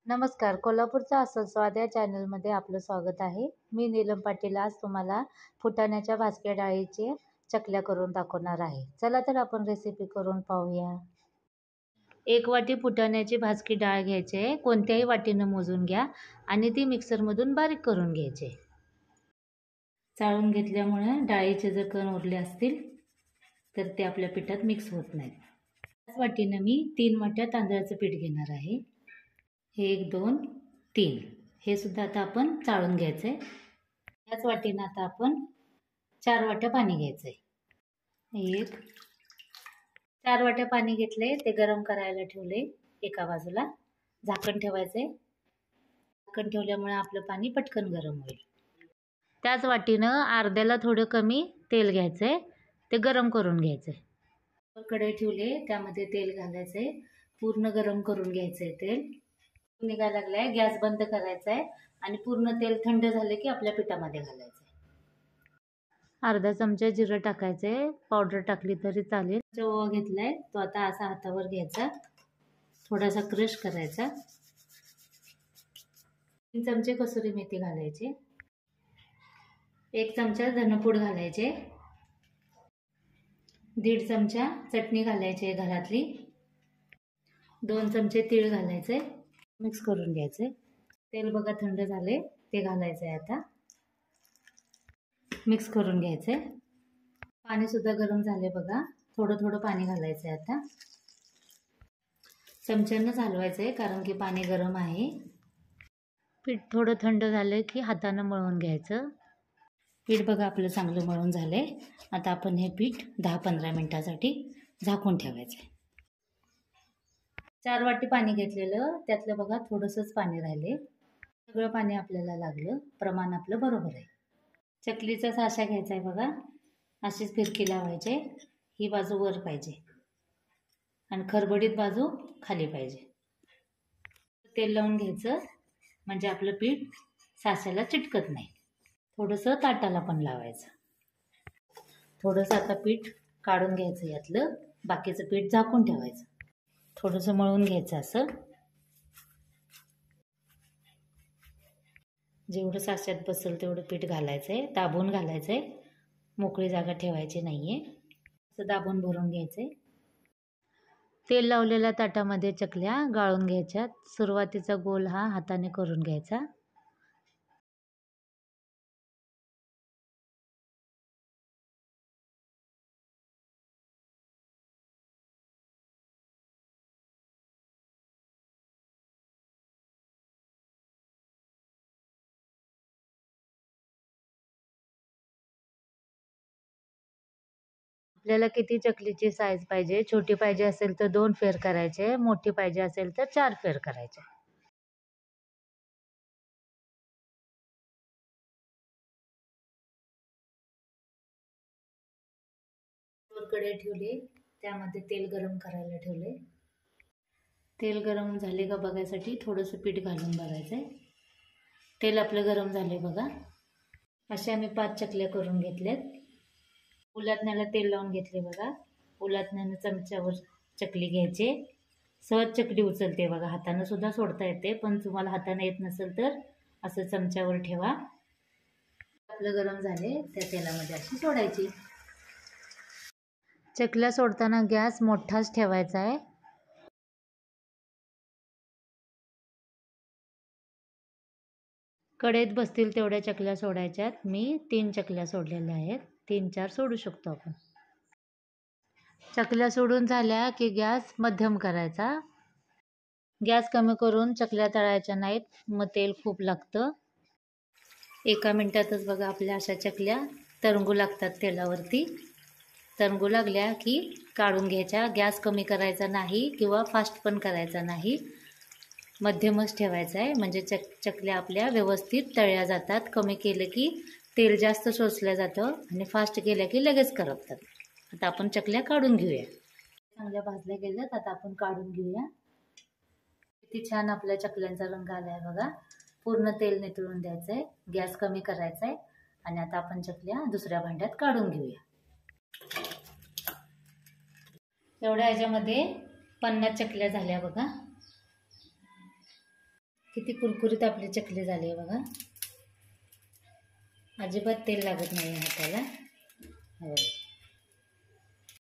नमस्कार. कोल्हापूरचा अस्सल स्वाद या चॅनलमध्ये आपलं स्वागत आहे. मी नीलम पाटील आज तुम्हाला फुटाण्याच्या भाजक्या डाळीचे चकल्या करून दाखवणार आहे. चला तर आपण रेसिपी करून पाहूया. 1 वाटी फुटाण्याची भाजकी डाळ घ्यायची आहे. कोणत्याही वाटीनं मोजून घ्या आणि ती मिक्सरमधून बारीक करून घ्यायची. चाळून घेतल्यामुळे डाळीचे जर कण उरले असतील तर ते आपल्या पिठात मिक्स होत नाहीत. त्याच वाटीनं मी 3 वाट्या तांदळाचं पीठ घेणार आहे. 1 2 3 हे सुद्धा आता आपण चाळून घ्यायचं आहे. याच वाटीनं आता आपण 4 वाट्या पाणी घ्यायचं आहे. 4 वाट्या पाणी घेतले, ते गरम करायला ठेवले एका बाजूला. झाकण ठेवायचं आहे. झाकण ठेवल्यामुळे आपलं पाणी पटकन गरम होईल. त्याच वाटीनं अर्ध्याला थोडं कमी तेल घ्यायचं आहे, ते गरम करून घ्यायचं आहे. कढई ठेवले, त्यामध्ये तेल घालायचं आहे. पूर्ण गरम करून घ्यायचं आहे तेल. निघायला लागलाय, गॅस बंद करायचा आहे आणि पूर्ण तेल थंड झाले की आपल्या पिठामध्ये घालायचं आहे. अर्धा चमचा जिरं टाकायचे, पावडर टाकली तरी चालेल. ओवा घेतलाय, तो आता असा हातावर घ्यायचा, थोडासा क्रश करायचा. 3 चमचे कसुरी मेथी घालायचे. 1 चमचा धनपूड घालायचे. 1.5 चमचा चटणी घालायची घरातली. 2 चमचे तीळ घालायचे. मिक्स करून घ्यायचे. तेल बघा थंड झाले, ते घालायचं आहे आता. मिक्स करून घ्यायचे. पाणी सुद्धा गरम झाले बघा. थोडं थोडं पाणी घालायचं आहे आता. चमच्यानंच हलवायचं आहे कारण की पाणी गरम आहे. पीठ थोडं थंड झालं की हातानं मळून घ्यायचं. पीठ बघा आपलं चांगलं मळून झालंय. आता आपण हे पीठ 10-15 मिनिटासाठी झाकून ठेवायचं आहे. 4 वाटी पाणी घेतलेलं, त्यातलं बघा थोडंसंच पाणी राहिले. सगळं पाणी आपल्याला लागलं, प्रमाण आपलं बरोबर आहे. चकलीचा साचा घ्यायचा आहे बघा. अशीच फिरकी लावायचे. ही बाजू वर पाहिजे आणि खरबडीत बाजू खाली पाहिजे. तेल लावून घ्यायचं म्हणजे आपलं पीठ साच्याला चिटकत नाही. थोडंसं ताटाला पण लावायचं. थोडंसं आता पीठ काढून घ्यायचं यातलं, बाकीचं पीठ झाकून ठेवायचं. थोडंसं मळून घ्यायचं असं. जेवढं साच्यात बसेल तेवढं पीठ घालायचं आहे. दाबून घालायचं आहे, मोकळी जागा ठेवायची नाही आहे. असं दाबून भरून घ्यायचं आहे. तेल लावलेल्या ताटामध्ये चकल्या गाळून घ्यायच्या. सुरुवातीचा गोल हा हाताने करून घ्यायचा. आपल्याला किती चकलीची साईज पाहिजे, छोटी पाहिजे असेल तर 2 फेर करायचे, मोठी पाहिजे असेल तर 4 फेर करायचे. कढई ठेवली, त्यामध्ये तेल गरम करायला ठेवले. तेल गरम झाले का बघायसाठी थोडंसं पीठ घालून बघायचं आहे. तेल आपलं गरम झाले बघा. अशा आम्ही 5 चकल्या करून घेतल्यात. उलटण्याला तेल लावून घेतले बघा. उलटण्यानं चमच्यावर चकली घ्यायचे. सहज चकली उचलते बघा. हातानं सुद्धा सोडता येते, पण तुम्हाला हातानं येत नसेल तर असं चमच्यावर ठेवा. आपलं गरम झाले, त्या तेलामध्ये अशी सोडायची. चकल्या सोडताना गॅस मोठाच ठेवायचा आहे. कढईत बसतील तेवढ्या चकल्या सोडायच्यात. मी 3 चकल्या सोडलेल्या आहेत. 3-4 सोडू शकतो आपण. चकल्या सोडून झाल्या की गॅस मध्यम करायचा. गॅस कमी करून चकल्या तळायच्या नाहीत, मग तेल खूप लागतं. 1 मिनिटातच बघा आपल्या अशा चकल्या तरंगू लागतात तेलावरती. तरंगू लागल्या की काढून घ्यायच्या. गॅस कमी करायचा नाही किंवा फास्ट पण करायचा नाही, मध्यमच ठेवायचा आहे. म्हणजे चकल्या आपल्या व्यवस्थित तळल्या जातात. कमी केलं की तेल जास्त शोषलं जातं आणि फास्ट केल्या की लगेच करपतात. आता आपण चकल्या काढून घेऊया. चांगल्या भाजल्या गेल्यात, आता आपण काढून घेऊया. किती छान आपल्या चकल्यांचा रंग आलाय बघा. पूर्ण तेल नितळून द्यायचं आहे. गॅस कमी करायचा आहे आणि आता आपण चकल्या दुसऱ्या भांड्यात काढून घेऊया. एवढ्या ह्याच्यामध्ये 50 चकल्या झाल्या बघा. किती कुरकुरीत आपली चकली झाली आहे बघा. अजिबात तेल लागत नाही हाताला.